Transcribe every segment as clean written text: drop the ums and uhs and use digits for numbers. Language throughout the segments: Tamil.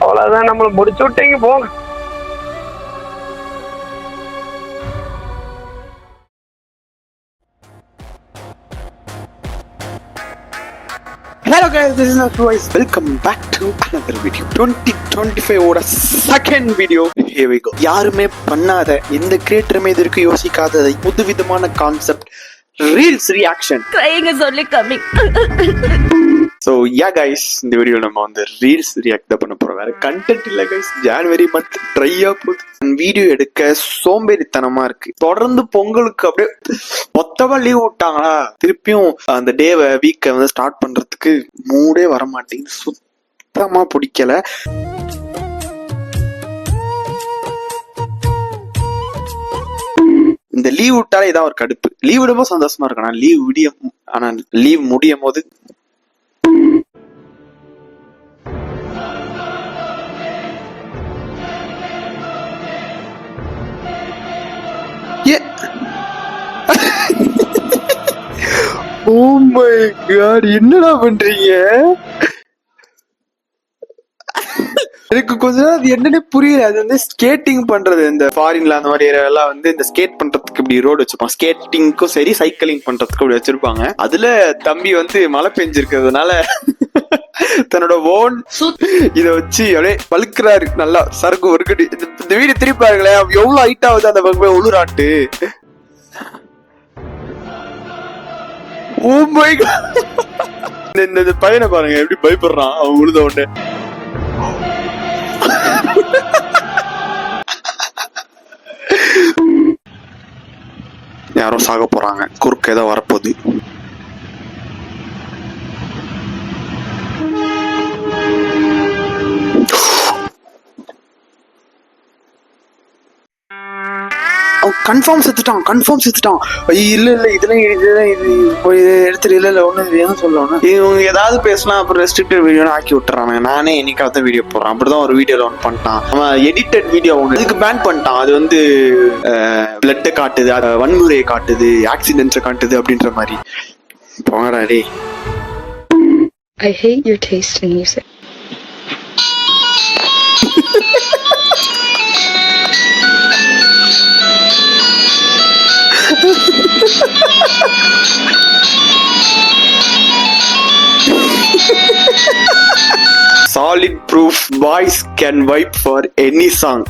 அவ்வளவுதான், நம்மள முடிச்சு விட்டீங்க போங்க. Hello guys, this is Natwise. Welcome back to another video. 2025 ஓட second video. Here we go. யாருமே பண்ணாத, எந்த கிரியேட்டருமே இதற்கு யோசிக்காததை புதுவிதமான concept reels reaction. Crying is only coming. So yeah guys, இந்த வீடியோ நம்ம வந்து ரீல்ஸ் ரியாக்ட் பண்ண போறோம். வேற கண்டென்ட் இல்ல guys. ஜனவரி மந்த் ட்ரையா போகுது. வீடியோ எடுக்க சோம்பேறித்தனமா இருக்கு. தொடர்ந்து பொங்கலுக்கு அப்படியே மொத்தமா லீவ் விட்டாங்களா, திருப்பியும் அந்த டேவை வீக்கை வந்து ஸ்டார்ட் பண்றதுக்கு மூடே வர மாட்டேங்குது. சுத்தமா பிடிக்கல. இந்த லீவ் விட்டாலே இதான் ஒரு கடுப்பு. லீவ் விடும்போது சந்தோஷமா இருக்கணும், ஆனா லீவ் முடியும் போது Oh my god, என்னடா பண்றீங்க? எனக்கு கொஞ்ச நேரம் அது என்னன்னே புரியல. அது வந்து ஸ்கேட்டிங் பண்றது, இந்த ஃபாரின்ல அந்த மாதிரி ஏரியாலாம் வந்து இந்த ஸ்கேட் பண்றதுக்கு இப்படி ரோடு வச்சிருப்பாங்க. ஸ்கேட்டிங்க்கும் சரி சைக்கிளிங் பண்றதுக்கு இப்படி வச்சிருப்பாங்க. அதுல தம்பி வந்து மழை பெஞ்சிருக்கிறதுனால தன்னோட ஓன் இத வச்சு அப்படியே வழுக்கிறாரு. நல்லா சரக்கு ஒரு இந்த வீடு திருப்பாருங்களேன், எவ்வளவு ஹைட் ஆகுது அந்த பக்கம் உளுராட்டு. Oh my god, இந்த பையனை பாருங்க எப்படி பயப்படுறான் அவன் உழுத உடனே. யாரோ சாக போறாங்க, குறுக்க ஏதோ வரப்போகுது. கன்ஃபார்ம் செத்துட்டான். இல்ல இதெல்லாம் இது எடுத்துட்டு இல்ல ஒண்ணு எதுவும் சொல்லணும். இவங்க ஏதாவது பேசலாம், அப்புறம் ரெஸ்ட்ரிக்டட் வீடியோ ஆக்கி விட்டுறாங்க. நானே என்னைக்காவது வீடியோ போடுறேன். அப்படிதான் ஒரு வீடியோல ஒன்று பண்ணிட்டான் அவன், எடிட்டட் வீடியோ ஒன்று இதுக்கு பேன் பண்ணிட்டான். அது வந்து பிளட்டை காட்டுது, வன்முறையை காட்டுது, ஆக்சிடென்ட்ஸை காட்டுது அப்படின்ற மாதிரி. போங்கடா டே. I hate your taste in music. Solid proof boys can vibe for any song.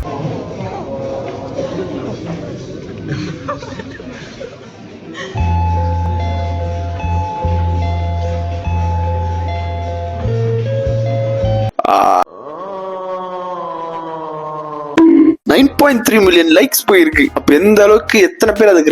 $9.3 million likes போயிருக்கு. அப்ப எந்த அளவுக்கு எத்தனை பேர் அதுக்கு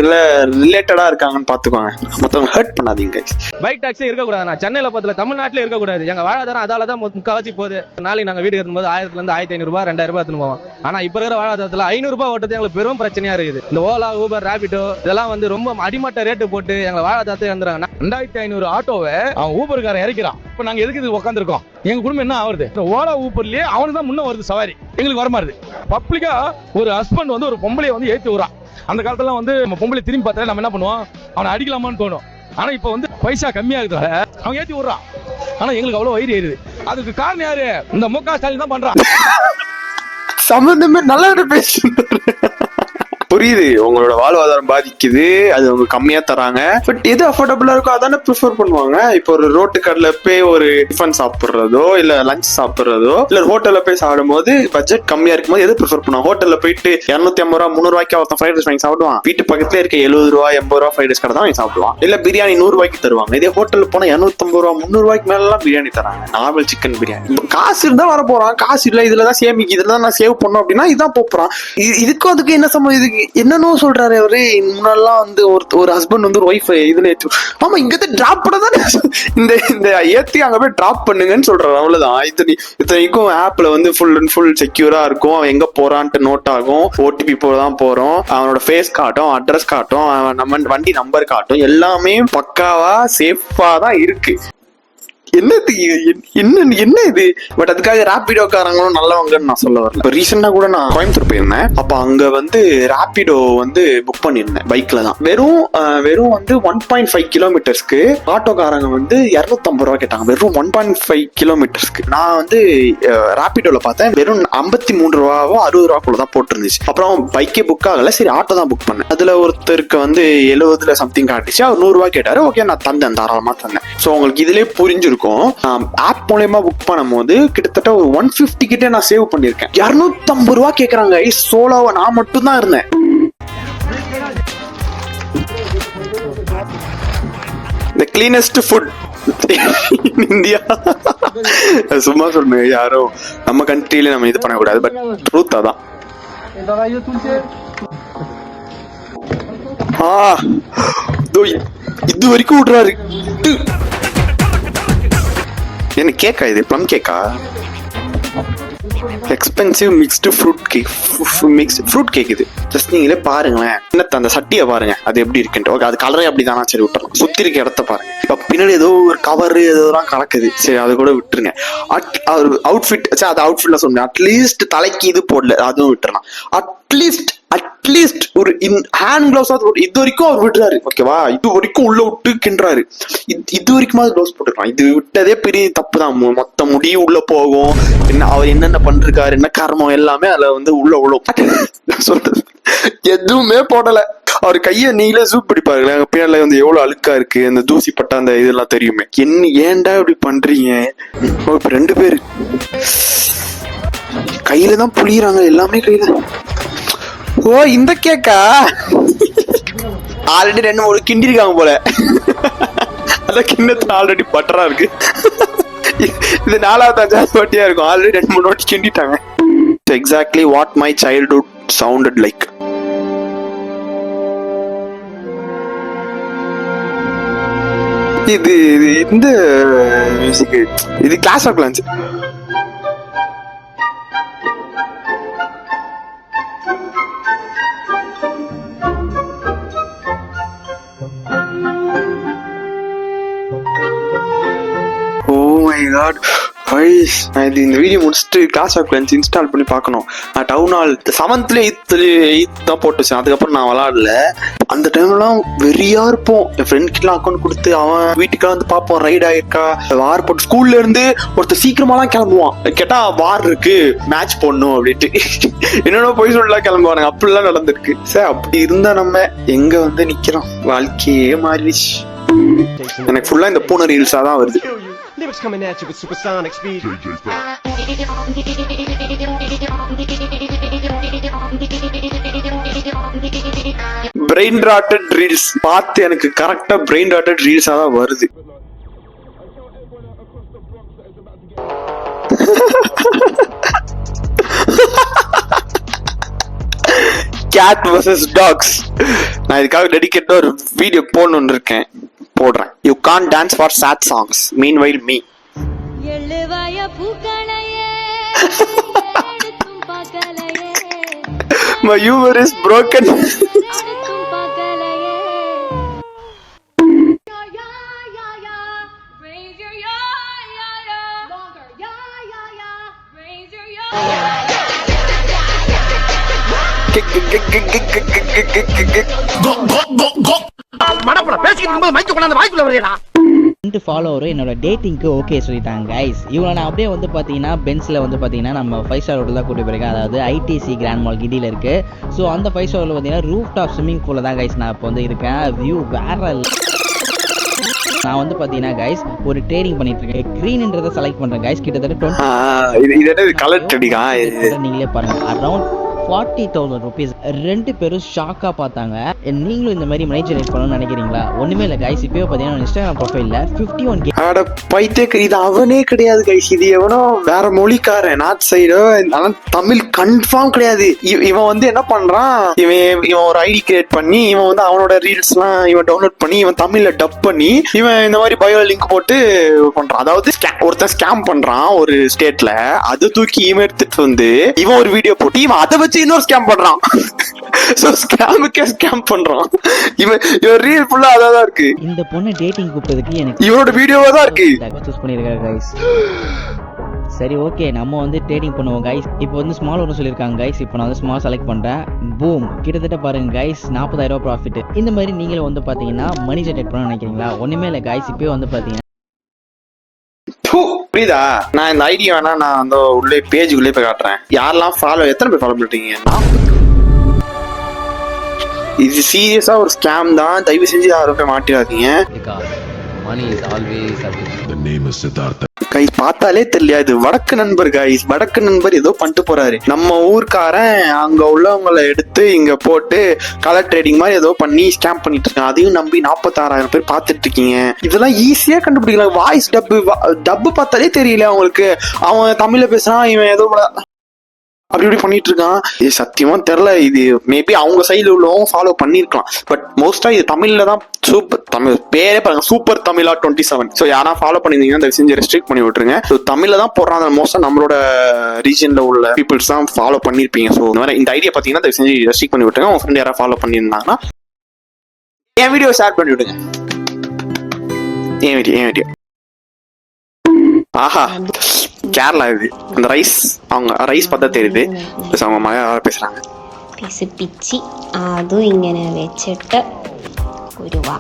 ரிலேட்டடா இருக்காங்கன்னு பாத்துக்கோங்க. மொத்தம் ஹர்ட் பண்ணாதீங்க. பைக் டாக்ஸி இருக்கக்கூடாது. நான் சென்னையில பத்தில தமிழ்நாட்டிலே இருக்கக்கூடாது. எங்க வாழ்வாதாரம் அதாலதான் முக்காவாசி போகுது. நாளைக்கு நாங்க வீடு இருக்கும்போது 1000 இருந்து 1500 ரூபாய் 2000 ரூபாய் எடுத்துன்னு போவோம். ஆனா இப்ப இருக்கிற வாழ்வாதாரத்துல 500 ரூபாய் ஓட்டுறது எங்களுக்கு பெரும் பிரச்சனையா இருக்குது. இந்த ஓலா, ஊபர், ராபிடோ இதெல்லாம் வந்து ரொம்ப அடிமட்ட ரேட்டு போட்டு எங்க வாழ்வாதாரத்தை இழந்துறாங்க. 2500 ஆட்டோவை அவன் ஊபர்காரன் இறக்கிறான். இப்ப நாங்க எதுக்கு இது உட்காந்துருக்கோம்? எங்க குடும்பம் என்ன ஆகுது? ஓலா ஊபர்லயே அவனுக்கு தான் முன்ன வருது சவாரி, எங்களுக்கு வரமாறுது. பப்ளிக்கா ஒரு ஹஸ்பண்ட் வந்து ஒரு பொம்பளையை வந்து ஏற்றி விடுறான். அந்த காலத்துல வந்து நம்ம பொம்பளை திரும்பி பார்த்தா நம்ம என்ன பண்ணுவோம், அவனை அடிக்கலாமான்னு தோணும். ஆனா இப்ப வந்து பைசா கம்மியா இருக்கிறதால அவன் ஏற்றி விடுறான். ஆனா எங்களுக்கு அவ்வளவு வயிறு ஏறுது. அதுக்கு காரணம் யாரு? இந்த முக ஸ்டாலின் தான் பண்றான். சம்பந்தமே நல்லா பேசுறாரு. புரியுது, உங்களோட வாழ்வாதாரம் பாதிக்குது, அது அவங்க கம்மியா தராங்க. பட் எது அஃபோர்டபுளா இருக்கோ அதானே ப்ரிஃபர் பண்ணுவாங்க. இப்போ ஒரு ரோட்டு கடையில போய் ஒரு டிஃபன் சாப்பிடுறதோ இல்ல லஞ்ச் சாப்பிடுறதோ இல்ல ஹோட்டல்ல போய் சாப்பிடும் போது பட்ஜெட் கம்மியா இருக்கும் போது எது ப்ரிஃபர் பண்ணுவாங்க? ஹோட்டல்ல போயிட்டு 250 ரூபா 300 ரூபாய்க்கு ஒருத்தன் ஃப்ரைட் ரைஸ் வாங்கி சாப்பிடுவான். வீட்டு பக்கத்துல இருக்க 70 ரூபா 80 ரூபா ஃப்ரைட் ரைஸ் கடை தான் வாங்கி சாப்பிடுவான். இல்ல பிரியாணி 100 ரூபாய்க்கு தருவாங்க. இதே ஹோட்டல்ல போனா 250 ரூபா 300 ரூபாய்க்கு மேல எல்லாம் பிரியாணி தராங்க, நார்மல் சிக்கன் பிரியாணி. காசு இருந்தா வர போறான், காசு இல்ல இதுலதான் சேமிக்கு, இதுலதான் நான் சேவ் பண்ணோம் அப்படின்னா இதான் போறான். இதுக்கும் அதுக்கு என்ன சம்பந்தம்? இதுக்கு என்னன்னு சொல்றாரு அவரு. முன்னெல்லாம் வந்து ஒரு ஹஸ்பண்ட் வந்து ஒரு ஒய்ஃப் இதுல ஏற்றி, ஆமா இங்க டிராப் பண்ணதான் இந்த ஏத்தி அங்க போய் டிராப் பண்ணுங்கன்னு சொல்றாரு. அவ்வளவுதான். இத்தனைக்கும் ஆப்ல வந்து ஃபுல் அண்ட் ஃபுல் செக்யூரா இருக்கும். அவன் எங்க போறான்ட்டு நோட் ஆகும். ஓடிபி போதான் போறோம், அவனோட ஃபேஸ் காட்டும், அட்ரஸ் காட்டும், நம்ம வண்டி நம்பர் காட்டும். எல்லாமே பக்காவா சேஃபா தான் இருக்கு. என்ன இது? பட் அதுக்காக ராபிடோக்காரங்களும் நல்லவங்கன்னு நான் சொல்ல வரல. இப்போ ரீசெண்டா கூட நான் கோயம்புத்தூர் போயிருந்தேன். அப்ப அங்க வந்து ராபிடோ வந்து புக் பண்ணிருந்தேன் பைக்ல தான். வெறும் வந்து 1.5 கிலோமீட்டர்ஸ்க்கு ஆட்டோக்காரங்க வந்து 250 ரூபா கேட்டாங்க. வெறும் 1.5 கிலோமீட்டர்ஸ்க்கு. நான் வந்து ராபிடோல பார்த்தேன் வெறும் 53 ரூபாவோ 60 ரூபாக்குள்ள தான் போட்டுருந்துச்சு. அப்புறம் பைக்கே புக் ஆகல, சரி ஆட்டோ தான் புக் பண்ணேன். அதுல ஒருத்தருக்கு வந்து 70 சம்திங் காட்டுச்சு. அவர் 100 ரூபாய் கேட்டாரு. ஓகே நான் தந்தேன், தாராளமா தந்தேன். ஸோ உங்களுக்கு இதுலயே புரிஞ்சிருக்கும், ஆப் மூலயமா புக் பண்ணும்போது கிட்டத்தட்ட ஒரு 150 கிட்ட நான் சேவ் பண்ணிருக்கேன். 250 ரூபாய் கேக்குறாங்க. சோலோவா நான் மட்டும் தான் இருந்தேன். The cleanest food in India. சும்மா சொல்லுங்க, யாரும் நம்ம கண்ட்ரியில நம்ம இது பண்ணக்கூடாது. பட் ட்ரூத் அதான். இது வரைக்கும் விடுறாரு. என்ன கேக்கா இது? ப்ளம் கேக்கா? Expensive mixed fruit cake. Mixed fruit cake இது. ஜஸ்ட் நீங்களே பாருங்களேன். என்னத்த அந்த சட்டியை பாருங்க, அது எப்படி இருக்குன்ட்டு. ஓகே, அது கலரே அப்படிதானா? சரி விட்டுறலாம். சுத்தி இருக்க இடத்த பாருங்க. இப்ப பின்னாடி ஏதோ ஒரு கவர் ஏதோலாம் கலக்குது. சரி அது கூட விட்டுருங்க. அவுட்ஃபிட், அது அவுட்ஃபிட்ல சொன்னேன். அட்லீஸ்ட் தலைக்கு இது போடல, அதுவும் விட்டுறலாம். அட்லீஸ்ட் ஒரு ஹேண்ட் கிளவுஸ் இது வரைக்கும் அவர் விடுறாரு. ஓகேவா, இது வரைக்கும் உள்ள விட்டு கின்றாரு. இது வரைக்கும் கிளவுஸ் போட்டுருக்கலாம். இது விட்டதே பெரிய தப்பு தான். மொத்த முடியும் உள்ள போகும். என்ன அவர் என்னென்ன பண்றாரு, என்ன காரணம் எல்லாமே அதுல வந்து உள்ள சொல்றது எதுவுமே போடல. அவர் கைய நீங்களே ஜூம் பிடிப்பாருங்களேன். பின்னால வந்து எவ்வளவு அழுக்கா இருக்கு, அந்த தூசி பட்டா அந்த இதெல்லாம் தெரியுமே. ஏன்டா இப்படி பண்றீங்க? இப்ப 2 பேரு கையில தான் புளியறாங்க, எல்லாமே கையில. ஓ, இந்த கேக்கா? ஆல்ரெடி 2-3 கிண்டி இருக்காங்க போல. அதான் கிண்ணத்துல ஆல்ரெடி பட்டரா இருக்கு. இது 4வது 5வது வாட்டியா இருக்கும். ஆல்ரெடி 2-3 வாட்டி கிண்டிட்டாங்க. Exactly what my childhood sounded like. இது இந்த மியூசிக், இது கிளாஸ் ஆஃப் கிளான்ஸ். நான் இந்த வீடியோ முடிச்சுட்டு கிளாஸ் ஆஃப் கிளான்ஸ் இன்ஸ்டால் பண்ணி பார்க்கணும். நான் டவுன் ஹால் 7th 8th தான் போட்டு வச்சேன். அதுக்கப்புறம் நான் விளாடல. அந்த டைம்லாம் வெறியா இருப்போம். என் ஃப்ரெண்ட் கிட்டலாம் அக்கௌண்ட் கொடுத்து அவன் வீட்டுக்கெல்லாம் வந்து பார்ப்போம் ரைட் ஆயிருக்கா. வார் போட்டு ஸ்கூல்ல இருந்து ஒருத்தர் சீக்கிரமாலாம் கிளம்புவான். கேட்டா வார் இருக்கு, மேட்ச் போடணும் அப்படின்ட்டு என்னென்ன போய் சொல்லலாம் கிளம்புவானுங்க. அப்படிலாம் நடந்திருக்கு. சார் அப்படி இருந்தா நம்ம எங்க வந்து நிக்கிறோம்? வாழ்க்கையே மாறிடுச்சு. எனக்கு ஃபுல்லா இந்த பூனை ரீல்ஸா தான் வருது. Lyrics coming at you with supersonic speed. Brain rotted reels பார்த்து எனக்கு கரெக்டா பிரெயின் ராட்டட் ரீல்ஸா தான் வருது. Cat versus dogs. நான் இதுக்காக டெடிகேட்டா ஒரு வீடியோ போடணும்னு இருக்கேன், போடுறேன். You can't dance for sad songs, meanwhile me. My humor is broken. Follower என்னோட டேட்டிங்க்கு ஓகே சொல்லிட்டாங்க கைஸ். இவங்க நான் அப்படியே வந்து பார்த்தீங்கன்னா பென்ஸில் வந்து பார்த்தீங்கன்னா நம்ம 5 ஸ்டார் ஹோட்டல் தான் கூட்டிட்டு போயிருக்கேன். அதாவது ஐடிசி கிராண்ட் மால் கிட்டியில் இருக்கு. ஸோ அந்த 5 ஸ்டார் ஹோட்டல் பார்த்தீங்கன்னா ரூஃப் டாப் ஸ்விம்மிங் பூலில் தான் கைஸ் நான் இப்போ வந்து இருக்கேன். வியூ வேற. நான் வந்து பார்த்தீங்கன்னா கைஸ் ஒரு ட்ரேடிங் பண்ணிட்டு இருக்கேன். க்ரீன்ன்றதை செலக்ட் பண்ணுறேன் கைஸ். கிட்டத்தட்ட 20 கலர் ட்ரேடிங்கா நீங்களே பாருங்க. Around 40,000 rupees. 2 பேரும் ஷாக்கா பார்த்தாங்க. நீங்களும் இந்த மாதிரி மணி ஜெனரேட் பண்ணணும்னு நினைக்கிறீங்களா? ஒண்ணுமே இல்லை கைஸ். இப்போ பார்த்தீங்கன்னா இன்ஸ்டாகிராம் ப்ரொஃபைல்ல 51K. அட பைத்தியக்கு, இது அவனே கிடையாது கைஸ். இது எவனோ வேற மொழிக்காரன், நார்த் சைடு. ஆனா தமிழ் கன்ஃபார்ம் கிடையாது. இவன் வந்து என்ன பண்றான், இவன் ஒரு ஐடி கிரியேட் பண்ணி இவன் வந்து அவனோட ரீல்ஸ் எல்லாம் இவன் டவுன்லோட் பண்ணி இவன் தமிழ்ல டப் பண்ணி இவன் இந்த மாதிரி பயோ லிங்க் போட்டு பண்றான். அதாவது ஒருத்தன் ஸ்கேம் பண்றான் ஒரு ஸ்டேட்ல. அது தூக்கி இவன் எடுத்துட்டு வந்து இவன் ஒரு வீடியோ போட்டு இவன் அதை வச்சு வச்சு இன்னொரு ஸ்கேம் பண்றான். சோ ஸ்கேமுக்கே ஸ்கேம் பண்றான். இவன் ரீல் ஃபுல்லா அதான் இருக்கு. இந்த பொண்ணு டேட்டிங் கூப்பிட்டதுக்கு எனக்கு இவனோட வீடியோவா தான் இருக்கு. சூஸ் பண்ணிருக்காரு கைஸ். சரி ஓகே, நம்ம வந்து ட்ரேடிங் பண்ணுவோம் கைஸ். இப்போ வந்து ஸ்மால் ஒன்று சொல்லியிருக்காங்க கைஸ். இப்போ நான் வந்து ஸ்மால் செலக்ட் பண்ணுறேன். பூம், கிட்டத்தட்ட பாருங்க கைஸ் 40,000 ப்ராஃபிட். இந்த மாதிரி நீங்களும் வந்து பார்த்தீங்கன்னா மணி ஜென்ரேட் பண்ண நினைக்கிறீங்களா? ஒன்றுமே இல்லை கைஸ். இப்போ வந்து பார்த்தீங்கன்னா புரியுதா? நான் இந்த ஐடியா வேணா நான் அந்த உள்ளே பேஜுக்குள்ளே போய் காட்டுறேன். யாரெல்லாம் ஃபாலோ, எத்தனை பேர் ஃபாலோ பண்ணிட்டீங்க? இது சீரியஸா ஒரு ஸ்கேம் தான். தயவு செஞ்சு யாரும் போய் மாட்டிடாதீங்க. கைஸ் பார்த்தாலே தெரியல, இது வடக்கு நண்பர் கைஸ். வடக்கு நண்பர் ஏதோ பண்ணிட்டு போறாரு. நம்ம ஊர்க்காரன் அங்க உள்ளவங்களை எடுத்து இங்க போட்டு கலர் ட்ரேடிங் மாதிரி ஏதோ பண்ணி ஸ்கேம் பண்ணிட்டு இருக்கான். அதையும் நம்பி 46,000 பேர் பார்த்துட்டு இருக்கீங்க. இதெல்லாம் ஈஸியா கண்டுபிடிக்கலாம். வாய்ஸ் டப்பு பார்த்தாலே தெரியல அவங்களுக்கு. அவன் தமிழ்ல பேசுறான், இவன் ஏதோ அப்படி இப்படி பண்ணிட்டு இருக்கான். இது சத்தியமா தெரியல. இது மேபி அவங்க சைடுல உள்ளவங்க ஃபாலோ பண்ணிருக்கலாம். பட் மோஸ்டா இது தமிழ்ல தான். சூப்பர் தமிழ் பேரே பாருங்க, சூப்பர் தமிழா 27. ஸோ யாரா ஃபாலோ பண்ணிருந்தீங்கன்னா தயவு செஞ்சு ரெஸ்ட்ரிக்ட் பண்ணி விட்டுருங்க. ஸோ தமிழ்ல தான் போடுறாங்க. மோஸ்டா நம்மளோட ரீஜன்ல உள்ள பீப்புள்ஸ் தான் ஃபாலோ பண்ணிருப்பீங்க. ஸோ இந்த மாதிரி இந்த ஐடியா பாத்தீங்கன்னா தயவு செஞ்சு ரெஸ்ட்ரிக்ட் பண்ணி விட்டுருங்க. உங்க ஃப்ரெண்ட் யாராவது ஃபாலோ பண்ணியிருந்தாங்கன்னா என் வீடியோ ஷேர் பண்ணி விடுங்க. என் வீடியோ ஆஹா கேரளா இது. அந்த ரைஸ், அவங்க ரைஸ் பார்த்தா தெரியுது. அவங்க மழை பேசுறாங்க. പിച്ചി അതും ഇങ്ങനെ വെച്ചിട്ട് ഉരുവ.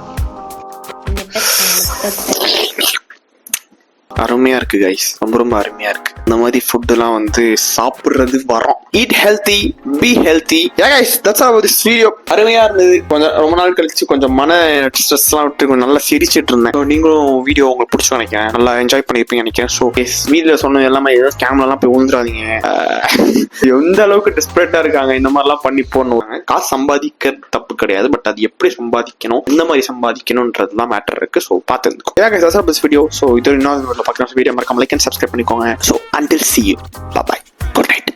அருமையா இருக்கு கைஸ். ரொம்ப ரொம்ப அருமையா இருக்கு. இந்த மாதிரி ஃபுட் எல்லாம் வந்து சாப்பிடுறது வரோம். Eat healthy, B healthy. Yeah guys, that's all this video. அருமையா இருந்தது. கொஞ்சம் ரொம்ப நாள் கழிச்சு கொஞ்சம் மன ஸ்ட்ரெஸ் எல்லாம் விட்டு கொஞ்சம் நல்லா சிரிச்சிட்டு இருந்தேன். நீங்களும் வீடியோ உங்களுக்கு பிடிச்சு நினைக்கிறேன். நல்லா என்ஜாய் பண்ணிருப்பீங்க நினைக்கிறேன். ஸோ வீடியோல சொன்ன எல்லாமே ஏதோ ஸ்கேம்ல எல்லாம் போய் விழுந்துடாதீங்க. எந்த அளவுக்கு டிஸ்பிரேட்டா இருக்காங்க இந்த மாதிரி எல்லாம் பண்ணி போடணும். காசு சம்பாதிக்க தப்பு கிடையாது. பட் அது எப்படி சம்பாதிக்கணும், இந்த மாதிரி சம்பாதிக்கணும்ன்றதுலாம் மேட்டர் இருக்கு. ஸோ பார்த்து yeah guys, that's all this video. So இது இன்னொரு பார்க்கலாம் வீடியோ மறக்காம லைக் அண்ட் சப்ஸ்கிரைப் பண்ணிக்கோங்க. So until see you, bye bye, good night.